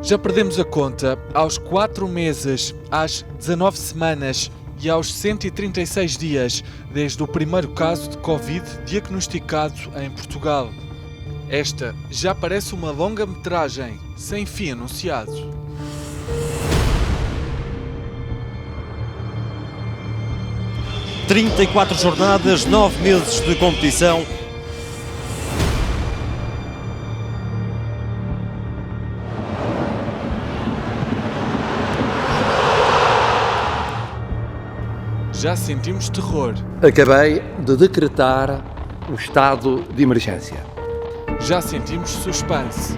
Já perdemos a conta aos 4 meses, às 19 semanas e aos 136 dias desde o primeiro caso de Covid diagnosticado em Portugal. Esta já parece uma longa-metragem sem fim anunciado. ...34 jornadas, 9 meses de competição. Já sentimos terror. Acabei de decretar o estado de emergência. Já sentimos suspense.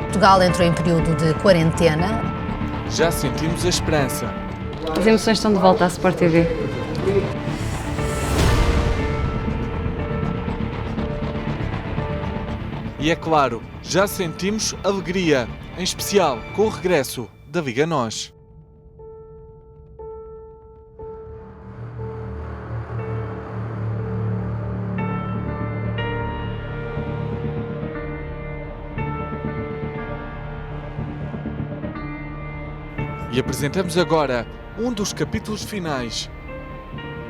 Portugal entrou em período de quarentena. Já sentimos a esperança. As emoções estão de volta à Sport TV. E é claro, já sentimos alegria, em especial com o regresso da Liga NOS. E apresentamos agora um dos capítulos finais.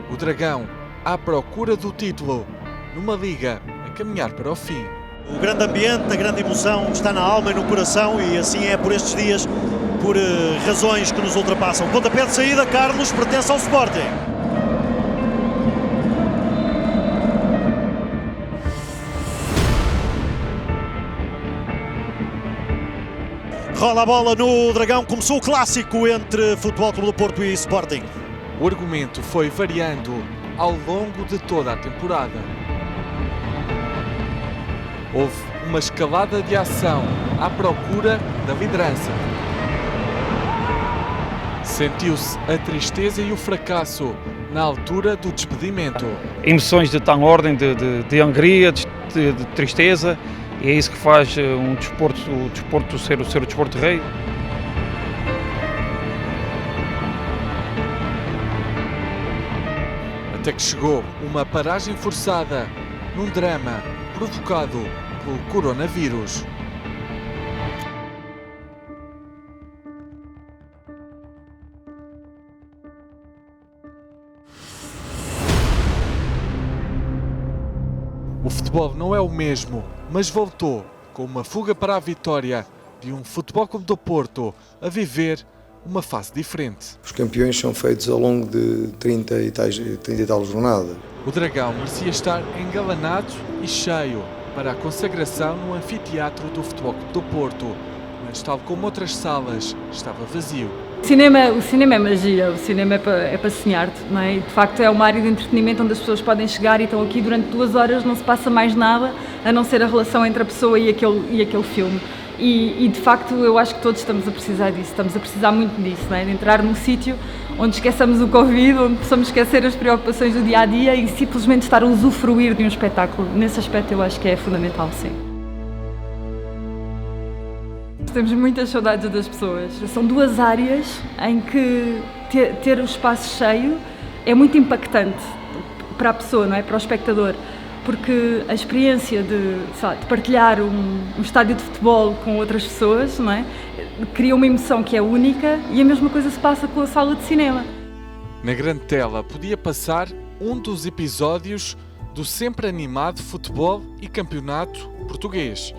O Dragão à procura do título, numa liga a caminhar para o fim. O grande ambiente, a grande emoção está na alma e no coração, e assim é por estes dias, por razões que nos ultrapassam. Pontapé de saída, Carlos, pertence ao Sporting. Rola a bola no Dragão, começou o clássico entre Futebol Clube do Porto e Sporting. O argumento foi variando ao longo de toda a temporada. Houve uma escalada de ação à procura da liderança. Sentiu-se a tristeza e o fracasso na altura do despedimento. Emoções de tal ordem, de alegria, de tristeza, e é isso que faz o desporto ser o desporto rei. Até que chegou uma paragem forçada num drama provocado pelo coronavírus. O futebol não é o mesmo, mas voltou com uma fuga para a vitória de um Futebol Clube do Porto a viver uma fase diferente. Os campeões são feitos ao longo de 30 e tal jornadas. O Dragão merecia estar engalanado e cheio para a consagração no anfiteatro do Futebol Clube do Porto, mas tal como outras salas, estava vazio. O cinema é magia, o cinema é para sonhar-te, não é? De facto é uma área de entretenimento onde as pessoas podem chegar e estão aqui durante 2 horas, não se passa mais nada, a não ser a relação entre a pessoa e aquele filme. E de facto eu acho que todos estamos a precisar disso, estamos a precisar muito disso, não é? De entrar num sítio onde esqueçamos o Covid, onde possamos esquecer as preocupações do dia-a-dia e simplesmente estar a usufruir de um espetáculo. Nesse aspecto eu acho que é fundamental, sim. Temos muitas saudades das pessoas. São 2 áreas em que ter o espaço cheio é muito impactante para a pessoa, não é? Para o espectador. Porque a experiência de partilhar um estádio de futebol com outras pessoas, não é? Cria uma emoção que é única, e a mesma coisa se passa com a sala de cinema. Na grande tela podia passar um dos episódios do sempre animado futebol e campeonato português.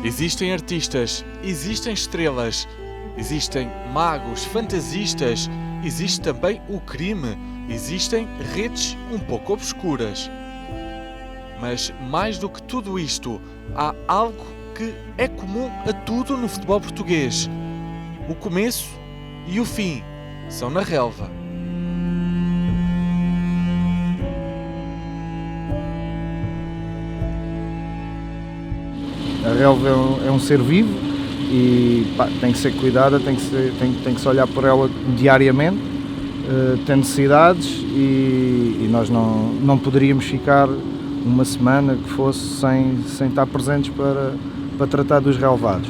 Existem artistas, existem estrelas, existem magos, fantasistas, existe também o crime, existem redes um pouco obscuras. Mas mais do que tudo isto, há algo que é comum a tudo no futebol português. O começo e o fim são na relva. A relva é um ser vivo e tem que ser cuidada, tem que se olhar por ela diariamente, tem necessidades e nós não poderíamos ficar uma semana que fosse sem estar presentes para tratar dos relevados.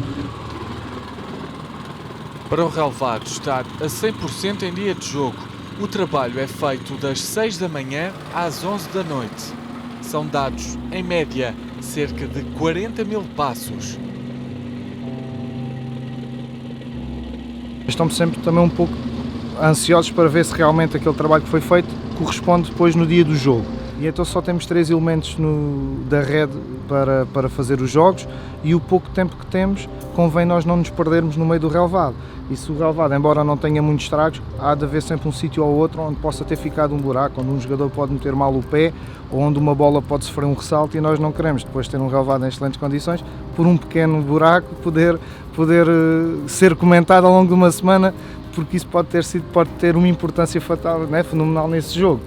Para o relevado estar a 100% em dia de jogo, o trabalho é feito das 6 da manhã às 11 da noite. São dados, em média, cerca de 40 mil passos. Estamos sempre também um pouco ansiosos para ver se realmente aquele trabalho que foi feito corresponde depois no dia do jogo. E então só temos 3 elementos da rede para fazer os jogos e o pouco tempo que temos convém nós não nos perdermos no meio do relvado. E se o relvado, embora não tenha muitos estragos, há de haver sempre um sítio ou outro onde possa ter ficado um buraco, onde um jogador pode meter mal o pé ou onde uma bola pode sofrer um ressalto, e nós não queremos depois ter um relvado em excelentes condições por um pequeno buraco poder ser comentado ao longo de uma semana, porque isso pode ter uma importância fatal, né, fenomenal nesse jogo.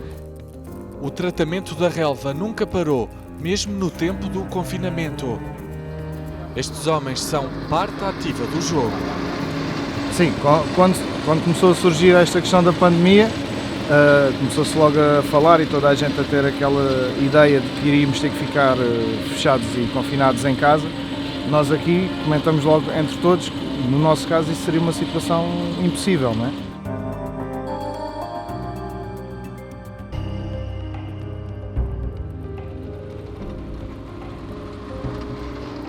O tratamento da relva nunca parou, mesmo no tempo do confinamento. Estes homens são parte ativa do jogo. Sim, quando começou a surgir esta questão da pandemia, começou-se logo a falar e toda a gente a ter aquela ideia de que iríamos ter que ficar fechados e confinados em casa. Nós aqui comentamos logo entre todos que, no nosso caso, isso seria uma situação impossível, não é?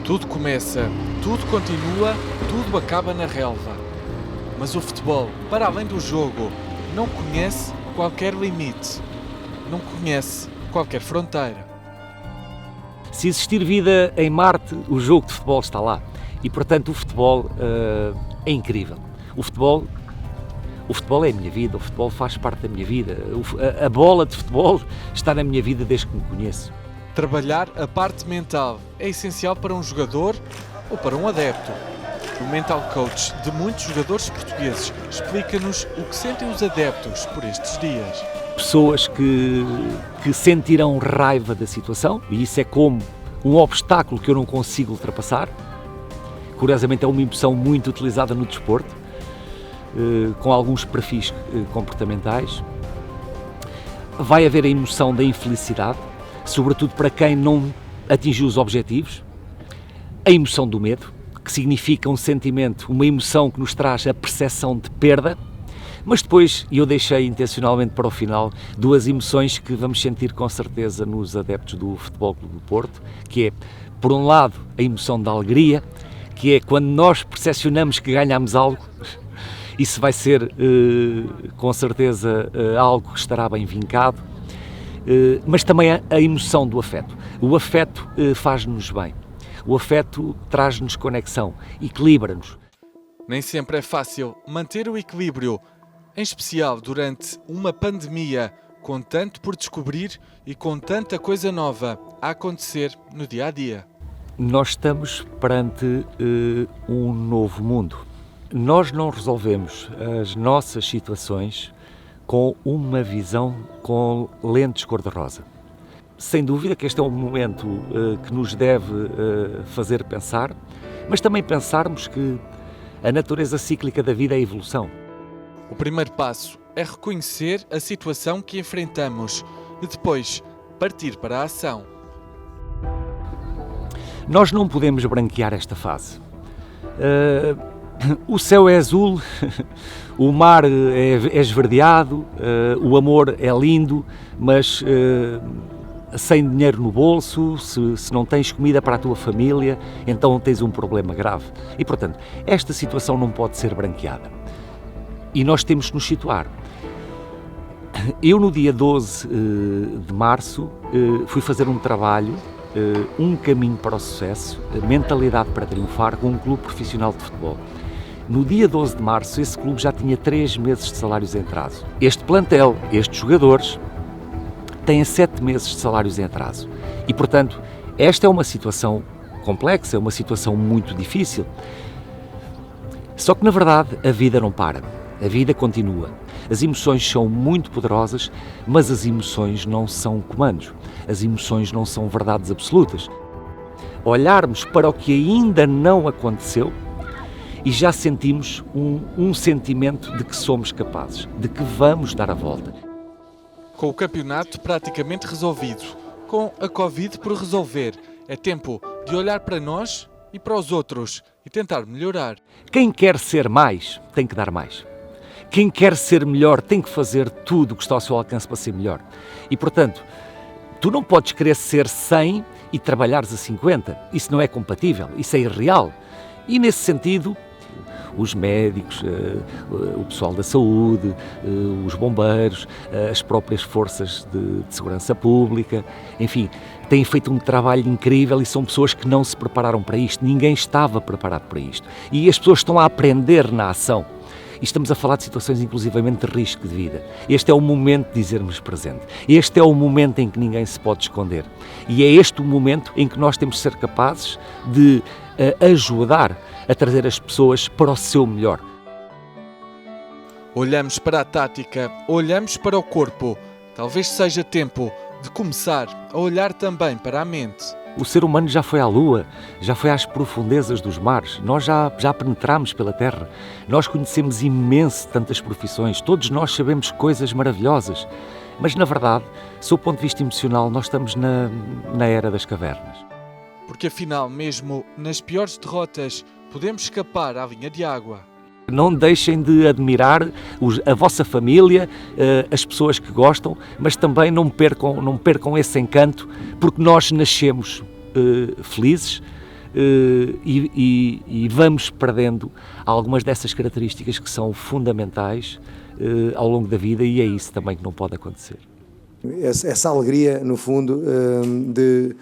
Tudo começa, tudo continua, tudo acaba na relva. Mas o futebol, para além do jogo, não conhece qualquer limite, não conhece qualquer fronteira. Se existir vida em Marte, o jogo de futebol está lá. E, portanto, o futebol é incrível. O futebol é a minha vida, o futebol faz parte da minha vida. A bola de futebol está na minha vida desde que me conheço. Trabalhar a parte mental é essencial para um jogador ou para um adepto. O mental coach de muitos jogadores portugueses explica-nos o que sentem os adeptos por estes dias. Pessoas que sentirão raiva da situação, e isso é como um obstáculo que eu não consigo ultrapassar. Curiosamente é uma emoção muito utilizada no desporto, com alguns perfis comportamentais. Vai haver a emoção da infelicidade, sobretudo para quem não atingiu os objetivos. A emoção do medo, que significa um sentimento, uma emoção que nos traz a percepção de perda. Mas depois, e eu deixei intencionalmente para o final, 2 emoções que vamos sentir com certeza nos adeptos do Futebol Clube do Porto, que é, por um lado, a emoção da alegria, que é quando nós percepcionamos que ganhamos algo. Isso vai ser, com certeza, algo que estará bem vincado. Mas também a emoção do afeto. O afeto faz-nos bem. O afeto traz-nos conexão, equilibra-nos. Nem sempre é fácil manter o equilíbrio, em especial durante uma pandemia, com tanto por descobrir e com tanta coisa nova a acontecer no dia a dia. Nós estamos perante um novo mundo. Nós não resolvemos as nossas situações com uma visão com lentes cor-de-rosa. Sem dúvida que este é um momento que nos deve fazer pensar, mas também pensarmos que a natureza cíclica da vida é a evolução. O primeiro passo é reconhecer a situação que enfrentamos e depois partir para a ação. Nós não podemos branquear esta fase. O céu é azul, o mar é esverdeado, o amor é lindo, mas sem dinheiro no bolso, se não tens comida para a tua família, então tens um problema grave. E, portanto, esta situação não pode ser branqueada. E nós temos que nos situar. Eu, no dia 12 de março, fui fazer um trabalho, um caminho para o sucesso, mentalidade para triunfar, com um clube profissional de futebol. No dia 12 de março, esse clube já tinha 3 meses de salários em atraso. Este plantel, estes jogadores, têm 7 meses de salários em atraso. E, portanto, esta é uma situação complexa, é uma situação muito difícil. Só que, na verdade, a vida não para. A vida continua. As emoções são muito poderosas, mas as emoções não são comandos. As emoções não são verdades absolutas. Olharmos para o que ainda não aconteceu e já sentimos um sentimento de que somos capazes, de que vamos dar a volta. Com o campeonato praticamente resolvido, com a Covid por resolver, é tempo de olhar para nós e para os outros e tentar melhorar. Quem quer ser mais, tem que dar mais. Quem quer ser melhor tem que fazer tudo o que está ao seu alcance para ser melhor. E, portanto, Tu não podes querer ser 100 e trabalhares a 50. Isso não é compatível, isso é irreal. E nesse sentido, os médicos, o pessoal da saúde, os bombeiros, as próprias forças de segurança pública, enfim, têm feito um trabalho incrível e são pessoas que não se prepararam para isto. Ninguém estava preparado para isto. E as pessoas estão a aprender na ação. E estamos a falar de situações inclusivamente de risco de vida. Este é o momento de dizermos presente. Este é o momento em que ninguém se pode esconder. E é este o momento em que nós temos de ser capazes de ajudar a trazer as pessoas para o seu melhor. Olhamos para a tática, olhamos para o corpo. Talvez seja tempo de começar a olhar também para a mente. O ser humano já foi à Lua, já foi às profundezas dos mares, nós já penetramos pela Terra, nós conhecemos imenso tantas profissões, todos nós sabemos coisas maravilhosas, mas na verdade, sob o ponto de vista emocional, nós estamos na era das cavernas. Porque afinal, mesmo nas piores derrotas, podemos escapar à linha de água. Não deixem de admirar a vossa família, as pessoas que gostam, mas também não percam esse encanto, porque nós nascemos felizes e vamos perdendo algumas dessas características que são fundamentais ao longo da vida, e é isso também que não pode acontecer. Essa alegria, no fundo, de